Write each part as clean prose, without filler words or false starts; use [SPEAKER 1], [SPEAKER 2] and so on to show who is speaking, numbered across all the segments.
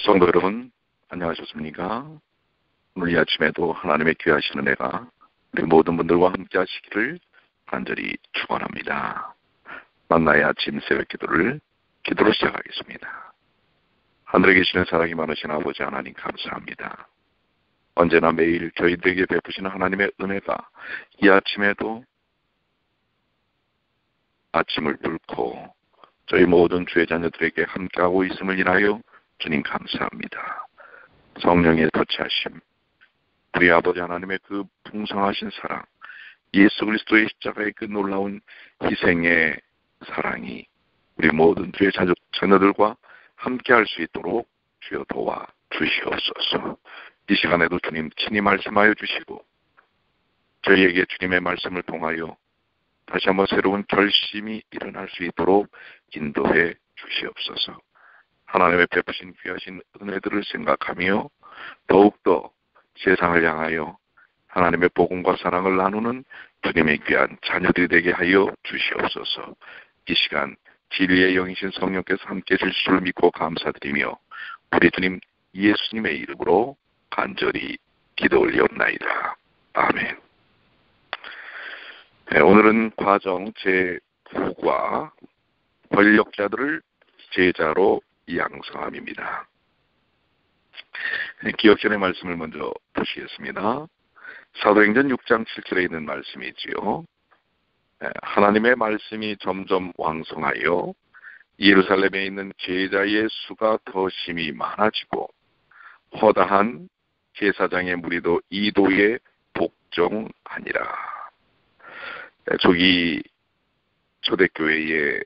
[SPEAKER 1] 성도 여러분, 안녕하셨습니까? 오늘 이 아침에도 하나님의 귀하신 은혜가 우리 모든 분들과 함께 하시기를 간절히 축원합니다. 만나의 아침 새벽 기도로 시작하겠습니다. 하늘에 계시는 사랑이 많으신 아버지 하나님 감사합니다. 언제나 매일 저희들에게 베푸시는 하나님의 은혜가 이 아침에도 아침을 뚫고 저희 모든 주의 자녀들에게 함께하고 있음을 인하여 주님 감사합니다. 성령의 터치하심, 우리 아버지 하나님의 그 풍성하신 사랑, 예수 그리스도의 십자가의 그 놀라운 희생의 사랑이 우리 모든 주의 자녀들과 함께할 수 있도록 주여 도와 주시옵소서. 이 시간에도 주님 친히 말씀하여 주시고 저희에게 주님의 말씀을 통하여 다시 한번 새로운 결심이 일어날 수 있도록 인도해 주시옵소서. 하나님의 베푸신 귀하신 은혜들을 생각하며 더욱더 세상을 향하여 하나님의 복음과 사랑을 나누는 주님의 귀한 자녀들이 되게 하여 주시옵소서. 이 시간 진리의 영이신 성령께서 함께해 주실 줄 믿고 감사드리며 우리 주님 예수님의 이름으로 간절히 기도 올리옵나이다. 아멘. 네, 오늘은 과정 제9과 권력자들을 제자로 양성함입니다. 기억전의 말씀을 먼저 보시겠습니다. 사도행전 6장 7절에 있는 말씀이지요. 하나님의 말씀이 점점 왕성하여 예루살렘에 있는 제자의 수가 더 심히 많아지고 허다한 제사장의 무리도 이도에 복종하니라. 조기 초대교회의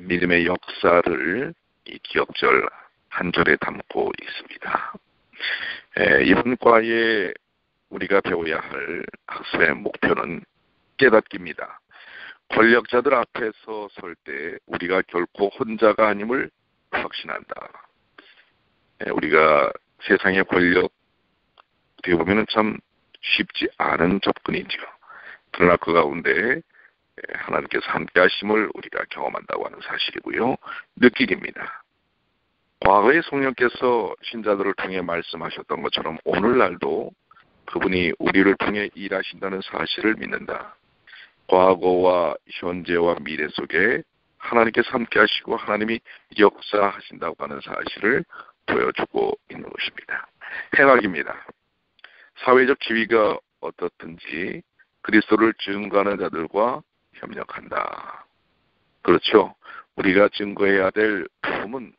[SPEAKER 1] 믿음의 역사를 이 기억절 한 절에 담고 있습니다. 이번 과에 우리가 배워야 할 학습의 목표는 깨닫기입니다. 권력자들 앞에서 설 때 우리가 결코 혼자가 아님을 확신한다. 우리가 세상의 권력 어떻게 보면 참 쉽지 않은 접근이죠. 그러나 그 가운데 하나님께서 함께 하심을 우리가 경험한다고 하는 사실이고요. 느끼기입니다. 과거의 성령께서 신자들을 통해 말씀하셨던 것처럼 오늘날도 그분이 우리를 통해 일하신다는 사실을 믿는다. 과거와 현재와 미래 속에 하나님께서 함께 하시고 하나님이 역사하신다고 하는 사실을 보여주고 있는 것입니다. 행악입니다. 사회적 지위가 어떻든지 그리스도를 증거하는 자들과 협력한다. 그렇죠. 우리가 증거해야 될 부분은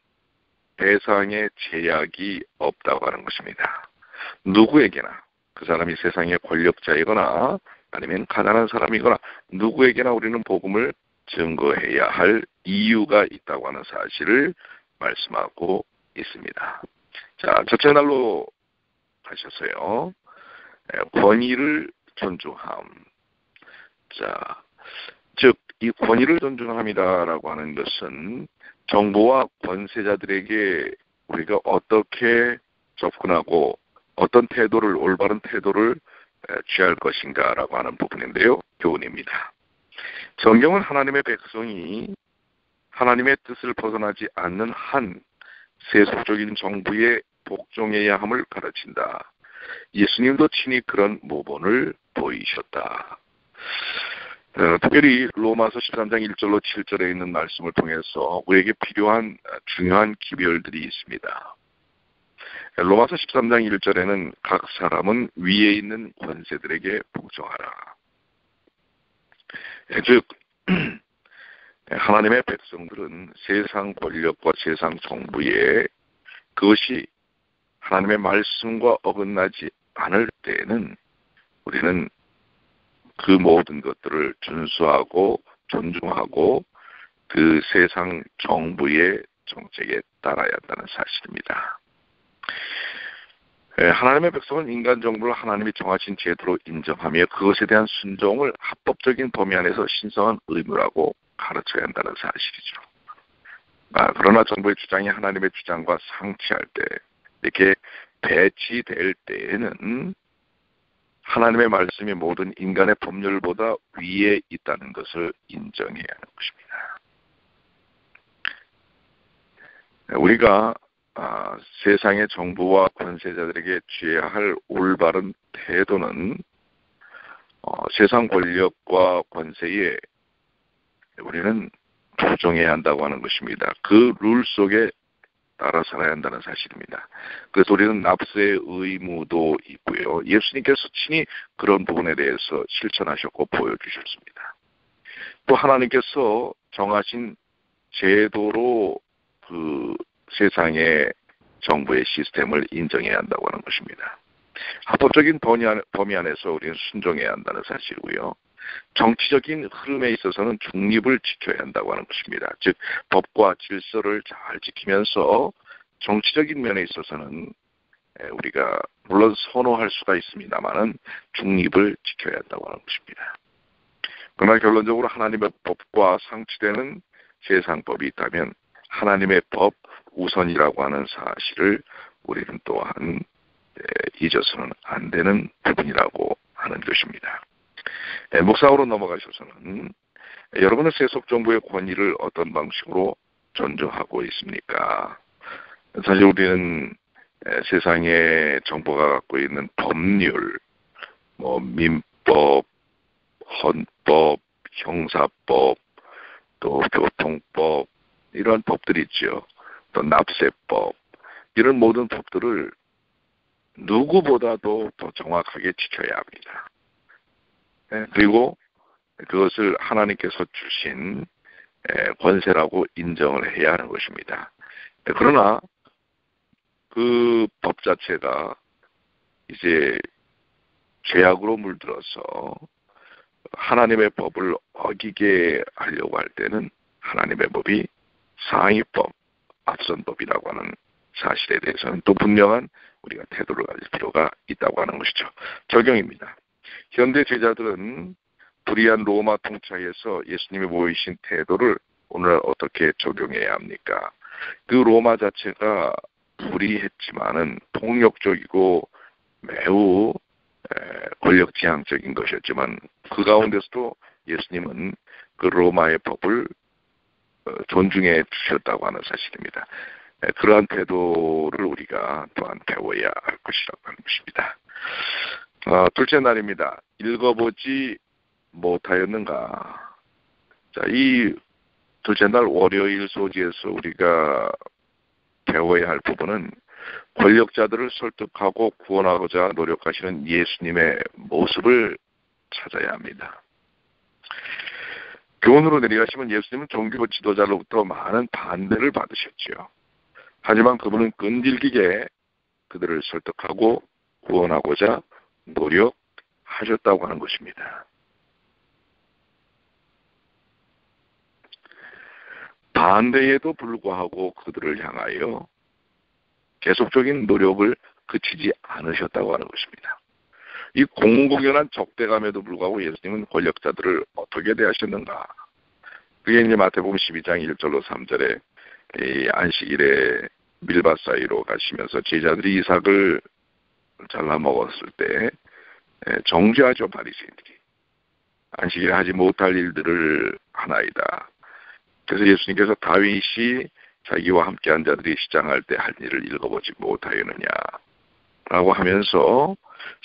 [SPEAKER 1] 대상의 제약이 없다고 하는 것입니다. 누구에게나 그 사람이 세상의 권력자이거나 아니면 가난한 사람이거나 누구에게나 우리는 복음을 증거해야 할 이유가 있다고 하는 사실을 말씀하고 있습니다. 자, 첫째 날로 하셨어요. 권위를 존중함. 자, 즉 이 권위를 존중함이다라고 하는 것은 정부와 권세자들에게 우리가 어떻게 접근하고 어떤 태도를 올바른 태도를 취할 것인가라고 하는 부분인데요. 교훈입니다. 성경은 하나님의 백성이 하나님의 뜻을 벗어나지 않는 한 세속적인 정부에 복종해야 함을 가르친다. 예수님도 친히 그런 모본을 보이셨다. 특별히 로마서 13장 1절로 7절에 있는 말씀을 통해서 우리에게 필요한 중요한 기별들이 있습니다. 로마서 13장 1절에는 각 사람은 위에 있는 권세들에게 복종하라. 즉 하나님의 백성들은 세상 권력과 세상 정부에 그것이 하나님의 말씀과 어긋나지 않을 때에는 우리는 그 모든 것들을 준수하고 존중하고 그 세상 정부의 정책에 따라야 한다는 사실입니다. 하나님의 백성은 인간 정부를 하나님이 정하신 제도로 인정하며 그것에 대한 순종을 합법적인 범위 안에서 신성한 의무라고 가르쳐야 한다는 사실이죠. 그러나 정부의 주장이 하나님의 주장과 상치할 때 이렇게 배치될 때에는 하나님의 말씀이 모든 인간의 법률보다 위에 있다는 것을 인정해야 하는 것입니다. 우리가 세상의 정부와 권세자들에게 취해야 할 올바른 태도는 세상 권력과 권세에 우리는 복종해야 한다고 하는 것입니다. 그 룰 속에 따라 살아야 한다는 사실입니다. 그래서 우리는 납세의 의무도 있고요. 예수님께서 친히 그런 부분에 대해서 실천하셨고 보여주셨습니다. 또 하나님께서 정하신 제도로 그 세상의 정부의 시스템을 인정해야 한다고 하는 것입니다. 합법적인 범위 안에서 우리는 순종해야 한다는 사실이고요. 정치적인 흐름에 있어서는 중립을 지켜야 한다고 하는 것입니다. 즉 법과 질서를 잘 지키면서 정치적인 면에 있어서는 우리가 물론 선호할 수가 있습니다만은 중립을 지켜야 한다고 하는 것입니다. 그러나 결론적으로 하나님의 법과 상치되는 세상법이 있다면 하나님의 법 우선이라고 하는 사실을 우리는 또한 잊어서는 안 되는 부분이라고 하는 것입니다. 묵상으로 넘어가셔서는 여러분은 세속정부의 권위를 어떤 방식으로 존중하고 있습니까? 사실 우리는 세상의 정부가 갖고 있는 법률, 민법, 헌법, 형사법, 또 교통법 이러한 법들이 있죠. 또 납세법 이런 모든 법들을 누구보다도 더 정확하게 지켜야 합니다. 그리고 그것을 하나님께서 주신 권세라고 인정을 해야 하는 것입니다. 그러나 그 법 자체가 이제 죄악으로 물들어서 하나님의 법을 어기게 하려고 할 때는 하나님의 법이 상위법, 앞선법이라고 하는 사실에 대해서는 또 분명한 우리가 태도를 가질 필요가 있다고 하는 것이죠. 적용입니다. 현대 제자들은 불의한 로마 통치하에서 예수님이 보이신 태도를 오늘 어떻게 적용해야 합니까? 그 로마 자체가 불의했지만은 폭력적이고 매우 권력지향적인 것이었지만 그 가운데서도 예수님은 그 로마의 법을 존중해 주셨다고 하는 사실입니다. 그러한 태도를 우리가 또한 배워야 할 것이라고 하는 것입니다. 둘째 날입니다. 읽어보지 못하였는가? 자, 이 둘째 날 월요일 소지에서 우리가 배워야 할 부분은 권력자들을 설득하고 구원하고자 노력하시는 예수님의 모습을 찾아야 합니다. 교훈으로 내려가시면 예수님은 종교 지도자로부터 많은 반대를 받으셨지요. 하지만 그분은 끈질기게 그들을 설득하고 구원하고자 노력하셨다고 하는 것입니다. 반대에도 불구하고 그들을 향하여 계속적인 노력을 그치지 않으셨다고 하는 것입니다. 이 공공연한 적대감에도 불구하고 예수님은 권력자들을 어떻게 대하셨는가? 그게 이제 마태복음 12장 1절로 3절에 이 안식일에 밀밭 사이로 가시면서 제자들이 이삭을 잘라 먹었을 때 정죄하죠, 바리새인들이. 안식일에 하지 못할 일들을 하나이다. 그래서 예수님께서 다윗이 자기와 함께한 자들이 시장할 때 할 일을 읽어보지 못하였느냐라고 하면서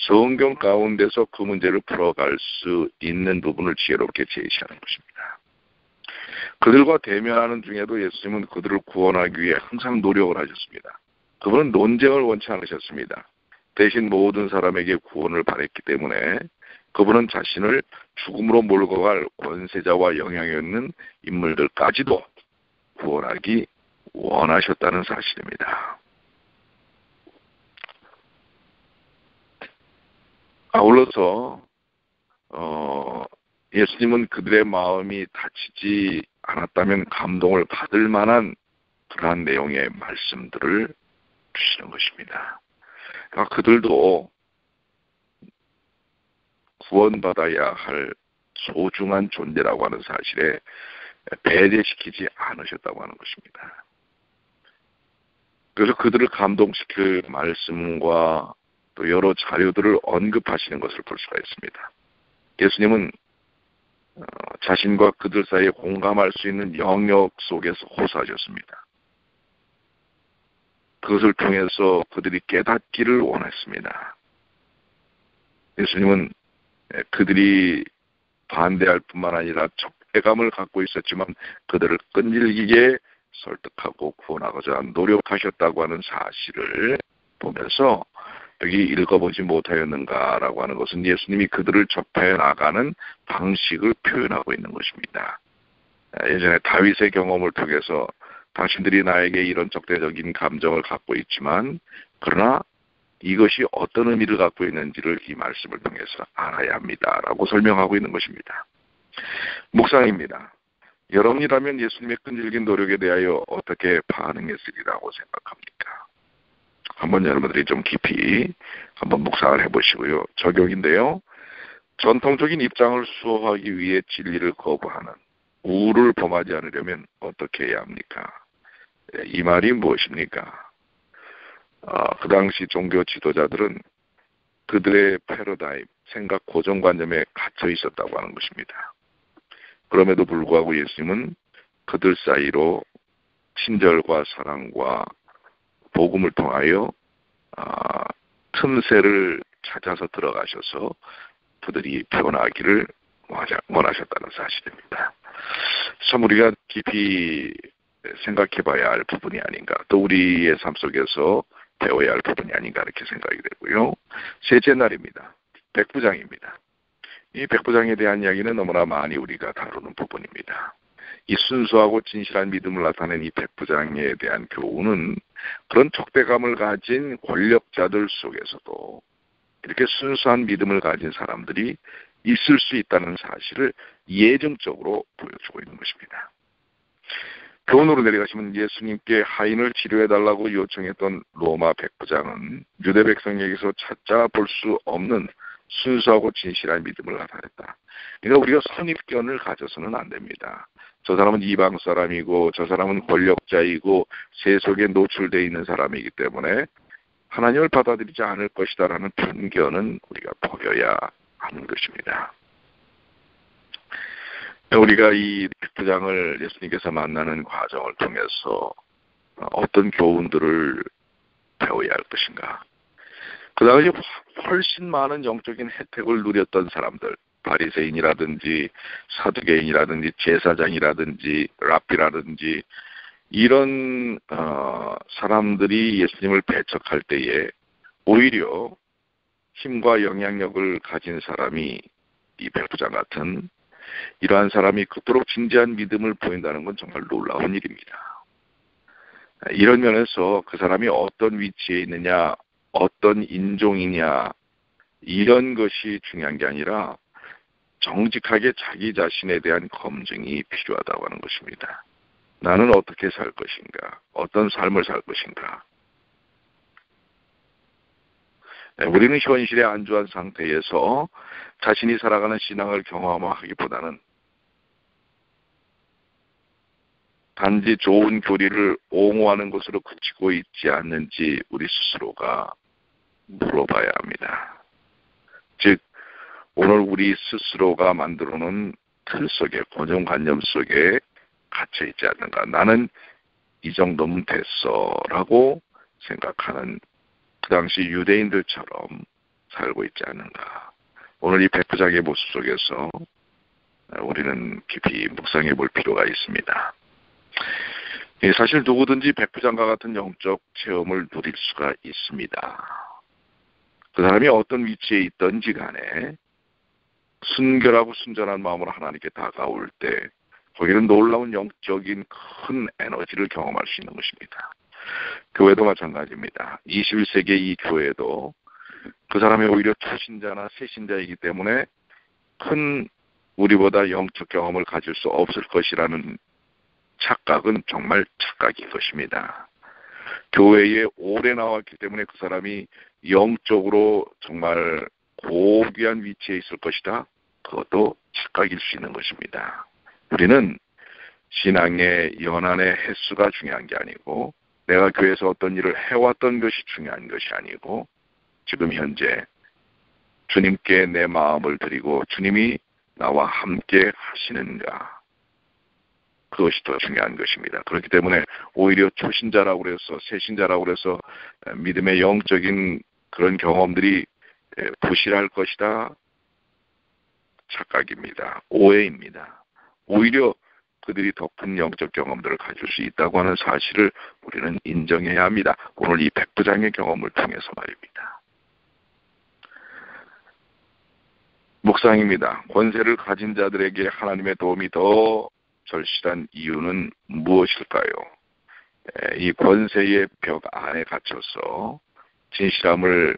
[SPEAKER 1] 성경 가운데서 그 문제를 풀어갈 수 있는 부분을 지혜롭게 제시하는 것입니다. 그들과 대면하는 중에도 예수님은 그들을 구원하기 위해 항상 노력을 하셨습니다. 그분은 논쟁을 원치 않으셨습니다. 대신 모든 사람에게 구원을 바랬기 때문에 그분은 자신을 죽음으로 몰고 갈 권세자와 영향이 있는 인물들까지도 구원하기 원하셨다는 사실입니다. 아울러서 예수님은 그들의 마음이 다치지 않았다면 감동을 받을 만한 그러한 내용의 말씀들을 주시는 것입니다. 그러니까 그들도 구원받아야 할 소중한 존재라고 하는 사실에 배제시키지 않으셨다고 하는 것입니다. 그래서 그들을 감동시킬 말씀과 또 여러 자료들을 언급하시는 것을 볼 수가 있습니다. 예수님은 자신과 그들 사이에 공감할 수 있는 영역 속에서 호소하셨습니다. 그것을 통해서 그들이 깨닫기를 원했습니다. 예수님은 그들이 반대할 뿐만 아니라 적대감을 갖고 있었지만 그들을 끈질기게 설득하고 구원하고자 노력하셨다고 하는 사실을 보면서 여기 읽어보지 못하였는가라고 하는 것은 예수님이 그들을 접해 나가는 방식을 표현하고 있는 것입니다. 예전에 다윗의 경험을 통해서 당신들이 나에게 이런 적대적인 감정을 갖고 있지만 그러나 이것이 어떤 의미를 갖고 있는지를 이 말씀을 통해서 알아야 합니다라고 설명하고 있는 것입니다. 묵상입니다. 여러분이라면 예수님의 끈질긴 노력에 대하여 어떻게 반응했으리라고 생각합니까? 한번 여러분들이 좀 깊이 한번 묵상을 해보시고요. 적용인데요. 전통적인 입장을 수호하기 위해 진리를 거부하는 우를 범하지 않으려면 어떻게 해야 합니까? 이 말이 무엇입니까? 그 당시 종교 지도자들은 그들의 패러다임, 생각 고정관념에 갇혀 있었다고 하는 것입니다. 그럼에도 불구하고 예수님은 그들 사이로 친절과 사랑과 복음을 통하여 틈새를 찾아서 들어가셔서 그들이 변하기를 원하셨다는 사실입니다. 참 우리가 깊이 생각해 봐야 할 부분이 아닌가, 또 우리의 삶 속에서 배워야 할 부분이 아닌가 이렇게 생각이 되고요. 셋째 날입니다. 백부장입니다. 이 백부장에 대한 이야기는 너무나 많이 우리가 다루는 부분입니다. 이 순수하고 진실한 믿음을 나타낸 이 백부장에 대한 교훈은 그런 적대감을 가진 권력자들 속에서도 이렇게 순수한 믿음을 가진 사람들이 있을 수 있다는 사실을 예증적으로 보여주고 있는 것입니다. 교훈으로 내려가시면 예수님께 하인을 치료해달라고 요청했던 로마 백부장은 유대 백성에게서 찾아볼 수 없는 순수하고 진실한 믿음을 나타냈다. 그러니까 우리가 선입견을 가져서는 안 됩니다. 저 사람은 이방 사람이고 저 사람은 권력자이고 세속에 노출되어 있는 사람이기 때문에 하나님을 받아들이지 않을 것이다라는 편견은 우리가 버려야 하는 것입니다. 우리가 이 백부장을 예수님께서 만나는 과정을 통해서 어떤 교훈들을 배워야 할 것인가. 그 당시 훨씬 많은 영적인 혜택을 누렸던 사람들, 바리새인이라든지 사두개인이라든지 제사장이라든지 랍비라든지 이런 사람들이 예수님을 배척할 때에 오히려 힘과 영향력을 가진 사람이 이 백부장 같은 이러한 사람이 그토록 진지한 믿음을 보인다는 건 정말 놀라운 일입니다. 이런 면에서 그 사람이 어떤 위치에 있느냐, 어떤 인종이냐 이런 것이 중요한 게 아니라 정직하게 자기 자신에 대한 검증이 필요하다고 하는 것입니다. 나는 어떻게 살 것인가? 어떤 삶을 살 것인가? 우리는 현실에 안주한 상태에서 자신이 살아가는 신앙을 경험하기보다는 단지 좋은 교리를 옹호하는 것으로 그치고 있지 않는지 우리 스스로가 물어봐야 합니다. 즉 오늘 우리 스스로가 만들어놓은 틀 속에, 고정관념 속에 갇혀있지 않는가. 나는 이 정도면 됐어 라고 생각하는 그 당시 유대인들처럼 살고 있지 않는가. 오늘 이 백부장의 모습 속에서 우리는 깊이 묵상해 볼 필요가 있습니다. 사실 누구든지 백부장과 같은 영적 체험을 누릴 수가 있습니다. 그 사람이 어떤 위치에 있든지 간에 순결하고 순전한 마음으로 하나님께 다가올 때 거기는 놀라운 영적인 큰 에너지를 경험할 수 있는 것입니다. 교회도 마찬가지입니다. 21세기의 이 교회도 그 사람이 오히려 초신자나 새신자이기 때문에 큰 우리보다 영적 경험을 가질 수 없을 것이라는 착각은 정말 착각인 것입니다. 교회에 오래 나왔기 때문에 그 사람이 영적으로 정말 고귀한 위치에 있을 것이다. 그것도 착각일 수 있는 것입니다. 우리는 신앙의 연한의 횟수가 중요한 게 아니고 내가 교회에서 어떤 일을 해왔던 것이 중요한 것이 아니고 지금 현재 주님께 내 마음을 드리고 주님이 나와 함께 하시는가. 그것이 더 중요한 것입니다. 그렇기 때문에 오히려 초신자라고 그래서 새신자라고 그래서 믿음의 영적인 그런 경험들이 부실할 것이다. 착각입니다. 오해입니다. 오히려 그들이 더 큰 영적 경험들을 가질 수 있다고 하는 사실을 우리는 인정해야 합니다. 오늘 이 백부장의 경험을 통해서 말입니다. 묵상입니다. 권세를 가진 자들에게 하나님의 도움이 더 절실한 이유는 무엇일까요? 이 권세의 벽 안에 갇혀서 진실함을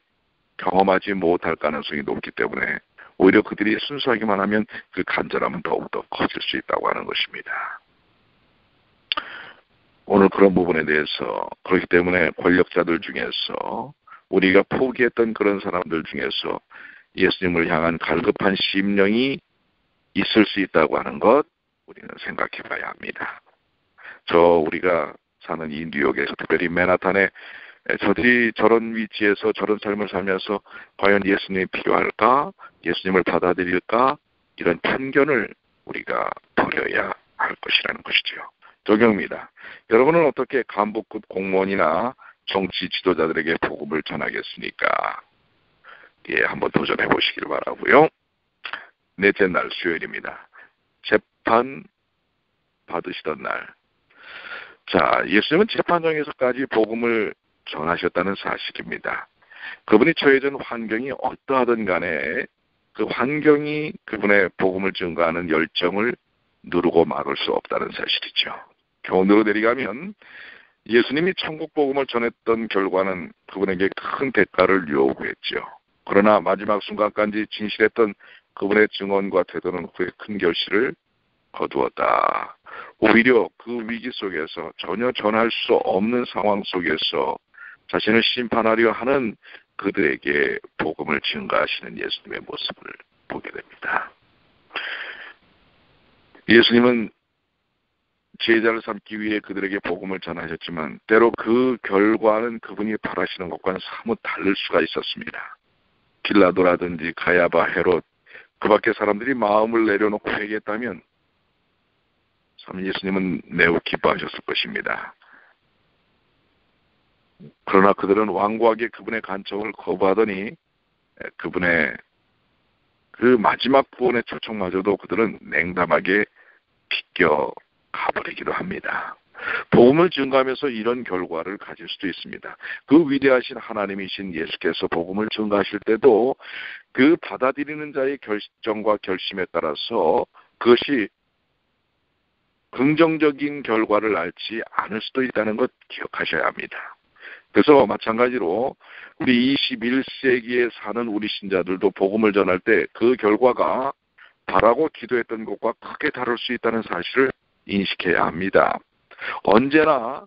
[SPEAKER 1] 경험하지 못할 가능성이 높기 때문에 오히려 그들이 순수하기만 하면 그 간절함은 더욱더 커질 수 있다고 하는 것입니다. 오늘 그런 부분에 대해서 그렇기 때문에 권력자들 중에서 우리가 포기했던 그런 사람들 중에서 예수님을 향한 갈급한 심령이 있을 수 있다고 하는 것 우리는 생각해 봐야 합니다. 우리가 사는 이 뉴욕에서 특별히 맨하탄에 저런 위치에서 저런 삶을 살면서 과연 예수님이 필요할까? 예수님을 받아들일까? 이런 편견을 우리가 버려야 할 것이라는 것이죠. 적용입니다. 여러분은 어떻게 간부급 공무원이나 정치 지도자들에게 복음을 전하겠습니까? 한번 도전해 보시길 바라고요. 넷째 날 수요일입니다. 재판 받으시던 날. 예수님은 재판정에서까지 복음을 전하셨다는 사실입니다. 그분이 처해진 환경이 어떠하든 간에 그 환경이 그분의 복음을 증거하는 열정을 누르고 막을 수 없다는 사실이죠. 교훈으로 내려가면 예수님이 천국 복음을 전했던 결과는 그분에게 큰 대가를 요구했죠. 그러나 마지막 순간까지 진실했던 그분의 증언과 태도는 후에 큰 결실을 거두었다. 오히려 그 위기 속에서 전혀 전할 수 없는 상황 속에서 자신을 심판하려 하는 그들에게 복음을 증거하시는 예수님의 모습을 보게 됩니다. 예수님은 제자를 삼기 위해 그들에게 복음을 전하셨지만 때로 그 결과는 그분이 바라시는 것과는 사뭇 다를 수가 있었습니다. 빌라도라든지 가야바, 헤롯, 그 밖에 사람들이 마음을 내려놓고 회개했다면 예수님은 매우 기뻐하셨을 것입니다. 그러나 그들은 완고하게 그분의 간청을 거부하더니 그분의 그 마지막 구원의 초청마저도 그들은 냉담하게 비껴 가버리기도 합니다. 복음을 증거하면서 이런 결과를 가질 수도 있습니다. 그 위대하신 하나님이신 예수께서 복음을 증거하실 때도 그 받아들이는 자의 결정과 결심에 따라서 그것이 긍정적인 결과를 낳지 않을 수도 있다는 것 기억하셔야 합니다. 그래서 마찬가지로 우리 21세기에 사는 우리 신자들도 복음을 전할 때 그 결과가 바라고 기도했던 것과 크게 다를 수 있다는 사실을 인식해야 합니다. 언제나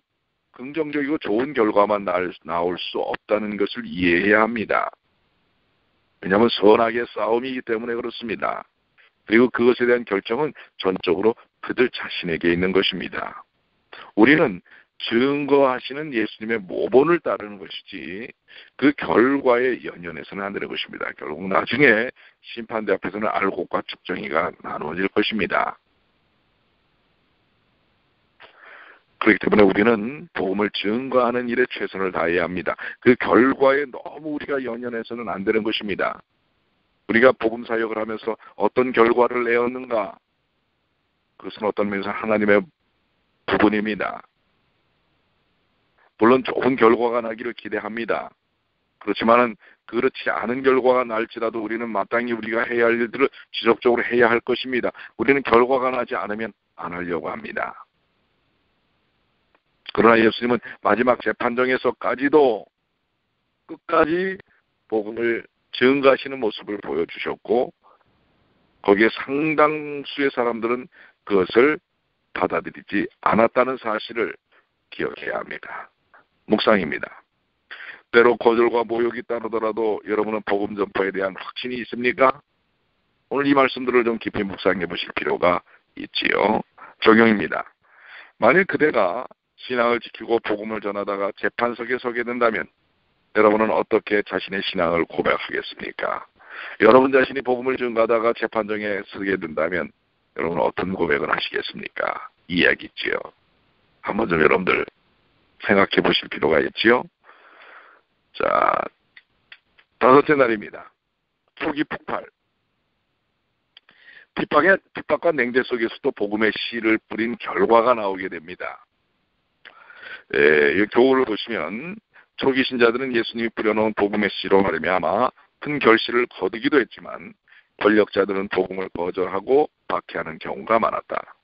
[SPEAKER 1] 긍정적이고 좋은 결과만 나올 수 없다는 것을 이해해야 합니다. 왜냐하면 선악의 싸움이기 때문에 그렇습니다. 그리고 그것에 대한 결정은 전적으로 그들 자신에게 있는 것입니다. 우리는 증거하시는 예수님의 모본을 따르는 것이지 그 결과에 연연해서는 안 되는 것입니다. 결국 나중에 심판대 앞에서는 알곡과 측정이가 나누어질 것입니다. 그렇기 때문에 우리는 복음을 증거하는 일에 최선을 다해야 합니다. 그 결과에 너무 우리가 연연해서는 안 되는 것입니다. 우리가 복음 사역을 하면서 어떤 결과를 내었는가? 그것은 어떤 면에서 하나님의 부분입니다. 물론 좋은 결과가 나기를 기대합니다. 그렇지만은 그렇지 않은 결과가 날지라도 우리는 마땅히 우리가 해야 할 일들을 지속적으로 해야 할 것입니다. 우리는 결과가 나지 않으면 안 하려고 합니다. 그러나 예수님은 마지막 재판정에서까지도 끝까지 복음을 증거하시는 모습을 보여주셨고 거기에 상당수의 사람들은 그것을 받아들이지 않았다는 사실을 기억해야 합니다. 묵상입니다. 때로 거절과 모욕이 따르더라도 여러분은 복음 전파에 대한 확신이 있습니까? 오늘 이 말씀들을 좀 깊이 묵상해 보실 필요가 있지요. 적용입니다. 만일 그대가 신앙을 지키고 복음을 전하다가 재판석에 서게 된다면 여러분은 어떻게 자신의 신앙을 고백하겠습니까? 여러분 자신이 복음을 증거하다가 재판정에 서게 된다면 여러분은 어떤 고백을 하시겠습니까? 이야기지요. 한번 좀 여러분들 생각해 보실 필요가 있지요. 자, 다섯째 날입니다. 초기 폭발. 핍박과 냉대 속에서도 복음의 씨를 뿌린 결과가 나오게 됩니다. 이 교훈을 보시면 초기 신자들은 예수님이 뿌려놓은 복음의 씨로 말미암아 큰 결실을 거두기도 했지만 권력자들은 복음을 거절하고 박해하는 경우가 많았다.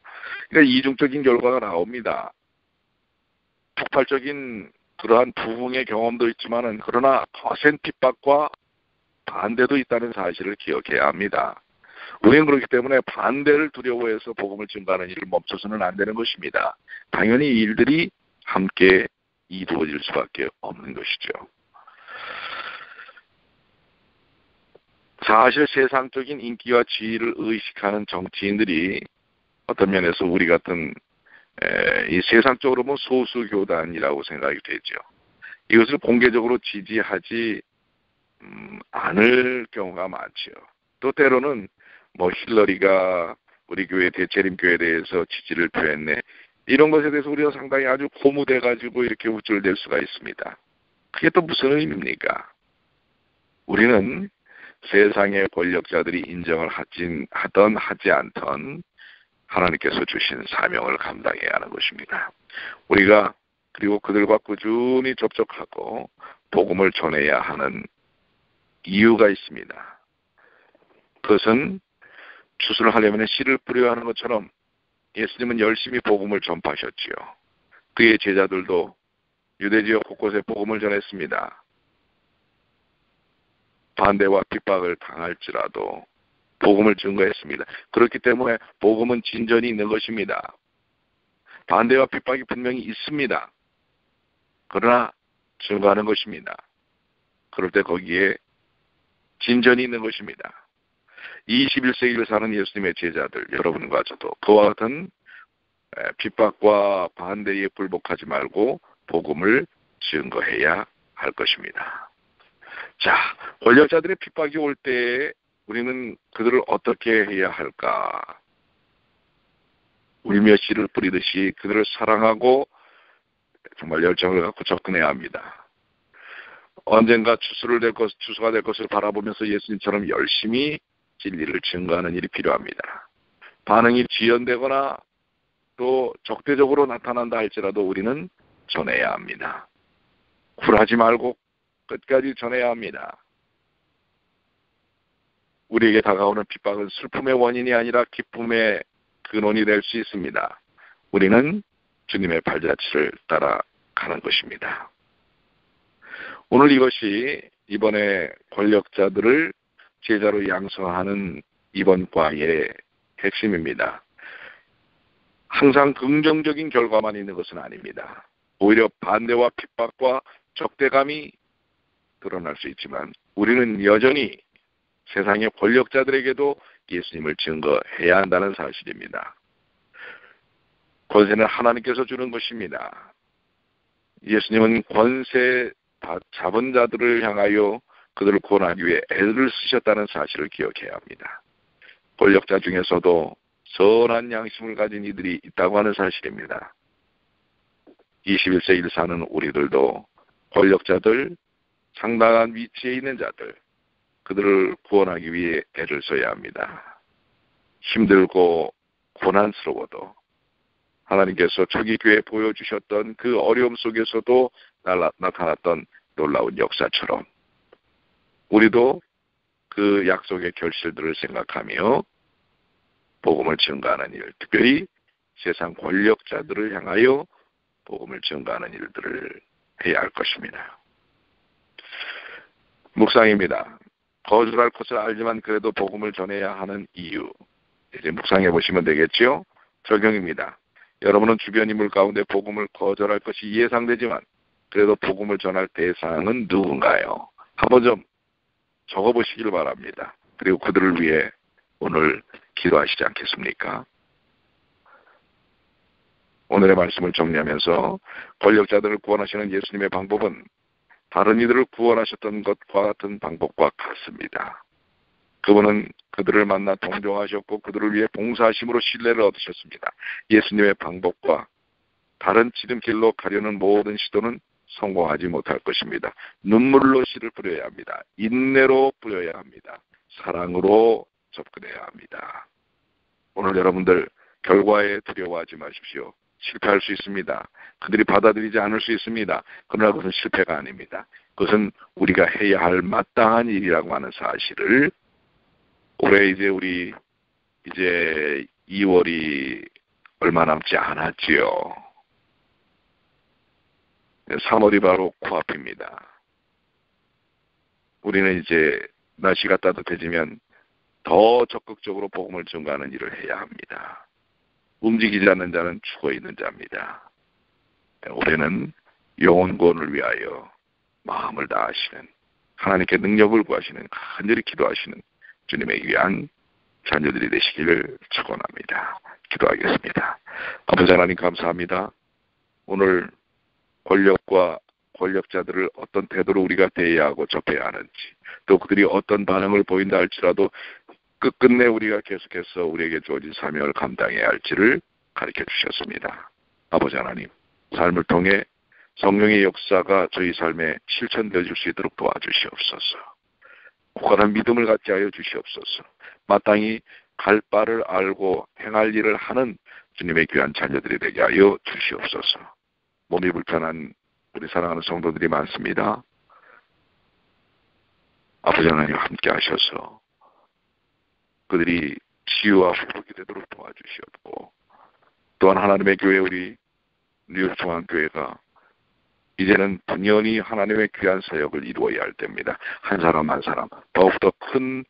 [SPEAKER 1] 그러니까 이중적인 결과가 나옵니다. 폭발적인 그러한 부흥의 경험도 있지만은 그러나 거센 핍박과 반대도 있다는 사실을 기억해야 합니다. 우리는 그렇기 때문에 반대를 두려워해서 복음을 증거하는 일을 멈춰서는 안 되는 것입니다. 당연히 이 일들이 함께 이루어질 수밖에 없는 것이죠. 사실 세상적인 인기와 지위를 의식하는 정치인들이 어떤 면에서 우리 같은 이 세상적으로 보면 소수 교단이라고 생각이 되죠. 이것을 공개적으로 지지하지 않을 경우가 많죠. 또 때로는 힐러리가 우리 교회 대체림교회에 대해서 지지를 표했네. 이런 것에 대해서 우리가 상당히 아주 고무돼가지고 이렇게 우쭐댈 수가 있습니다. 그게 또 무슨 의미입니까? 우리는 세상의 권력자들이 인정을 하든 하지 않든 하나님께서 주신 사명을 감당해야 하는 것입니다. 우리가 그리고 그들과 꾸준히 접촉하고 복음을 전해야 하는 이유가 있습니다. 그것은 추수를 하려면 씨를 뿌려야 하는 것처럼 예수님은 열심히 복음을 전파하셨지요. 그의 제자들도 유대지역 곳곳에 복음을 전했습니다. 반대와 핍박을 당할지라도 복음을 증거했습니다. 그렇기 때문에 복음은 진전이 있는 것입니다. 반대와 핍박이 분명히 있습니다. 그러나 증거하는 것입니다. 그럴 때 거기에 진전이 있는 것입니다. 21세기를 사는 예수님의 제자들, 여러분과 저도 그와 같은 핍박과 반대에 굴복하지 말고 복음을 증거해야 할 것입니다. 자, 권력자들의 핍박이 올 때에 우리는 그들을 어떻게 해야 할까? 울며 씨를 뿌리듯이 그들을 사랑하고 정말 열정을 갖고 접근해야 합니다. 언젠가 추수가 될 것을 바라보면서 예수님처럼 열심히 진리를 증거하는 일이 필요합니다. 반응이 지연되거나 또 적대적으로 나타난다 할지라도 우리는 전해야 합니다. 굴하지 말고 끝까지 전해야 합니다. 우리에게 다가오는 핍박은 슬픔의 원인이 아니라 기쁨의 근원이 될 수 있습니다. 우리는 주님의 발자취를 따라가는 것입니다. 오늘 이것이 이번에 권력자들을 제자로 양성하는 이번 과의 핵심입니다. 항상 긍정적인 결과만 있는 것은 아닙니다. 오히려 반대와 핍박과 적대감이 드러날 수 있지만 우리는 여전히 세상의 권력자들에게도 예수님을 증거해야 한다는 사실입니다. 권세는 하나님께서 주는 것입니다. 예수님은 권세 잡은 자들을 향하여 그들을 구원하기 위해 애를 쓰셨다는 사실을 기억해야 합니다. 권력자 중에서도 선한 양심을 가진 이들이 있다고 하는 사실입니다. 21세기를 사는 우리들도 권력자들, 상당한 위치에 있는 자들, 그들을 구원하기 위해 애를 써야 합니다. 힘들고 고난스러워도 하나님께서 초기 교회에 보여주셨던 그 어려움 속에서도 나타났던 놀라운 역사처럼 우리도 그 약속의 결실들을 생각하며 복음을 증거하는 일, 특별히 세상 권력자들을 향하여 복음을 증거하는 일들을 해야 할 것입니다. 묵상입니다. 거절할 것을 알지만 그래도 복음을 전해야 하는 이유. 이제 묵상해 보시면 되겠죠? 적용입니다. 여러분은 주변 인물 가운데 복음을 거절할 것이 예상되지만 그래도 복음을 전할 대상은 누군가요? 한번 좀 적어보시길 바랍니다. 그리고 그들을 위해 오늘 기도하시지 않겠습니까? 오늘의 말씀을 정리하면서 권력자들을 구원하시는 예수님의 방법은 다른 이들을 구원하셨던 것과 같은 방법과 같습니다. 그분은 그들을 만나 동정하셨고 그들을 위해 봉사하심으로 신뢰를 얻으셨습니다. 예수님의 방법과 다른 지름길로 가려는 모든 시도는 성공하지 못할 것입니다. 눈물로 씨를 뿌려야 합니다. 인내로 뿌려야 합니다. 사랑으로 접근해야 합니다. 오늘 여러분들 결과에 두려워하지 마십시오. 실패할 수 있습니다. 그들이 받아들이지 않을 수 있습니다. 그러나 그것은 실패가 아닙니다. 그것은 우리가 해야 할 마땅한 일이라고 하는 사실을 올해 이제 2월이 얼마 남지 않았지요. 3월이 바로 코앞입니다. 우리는 이제 날씨가 따뜻해지면 더 적극적으로 복음을 전가하는 일을 해야 합니다. 움직이지 않는 자는 죽어있는 자입니다. 올해는 영혼 구원을 위하여 마음을 다하시는, 하나님께 능력을 구하시는, 간절히 기도하시는 주님의 귀한 자녀들이 되시기를 축원합니다. 기도하겠습니다. 아버지 하나님 감사합니다. 오늘 권력과 권력자들을 어떤 태도로 우리가 대해야 하고 접해야 하는지, 또 그들이 어떤 반응을 보인다 할지라도 끝끝내 우리가 계속해서 우리에게 주어진 사명을 감당해야 할지를 가르쳐 주셨습니다. 아버지 하나님, 삶을 통해 성령의 역사가 저희 삶에 실천되어질 수 있도록 도와주시옵소서. 굳건한 믿음을 갖게 하여 주시옵소서. 마땅히 갈 바를 알고 행할 일을 하는 주님의 귀한 자녀들이 되게 하여 주시옵소서. 몸이 불편한 우리 사랑하는 성도들이 많습니다. 아버지 하나님 함께 하셔서 그들이 치유와 회복이 되도록 도와주시옵고, 또한 하나님의 교회, 우리 뉴욕 중앙교회가 이제는 분연히 하나님의 귀한 사역을 이루어야 할 때입니다. 한 사람 한 사람 더욱더 큰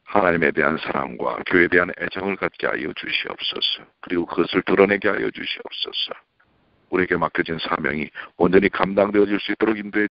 [SPEAKER 1] 하나님에 대한 사랑과 교회에 대한 애정을 갖게 하여 주시옵소서. 그리고 그것을 드러내게 하여 주시옵소서. 우리에게 맡겨진 사명이 온전히 감당되어질 수 있도록 인도해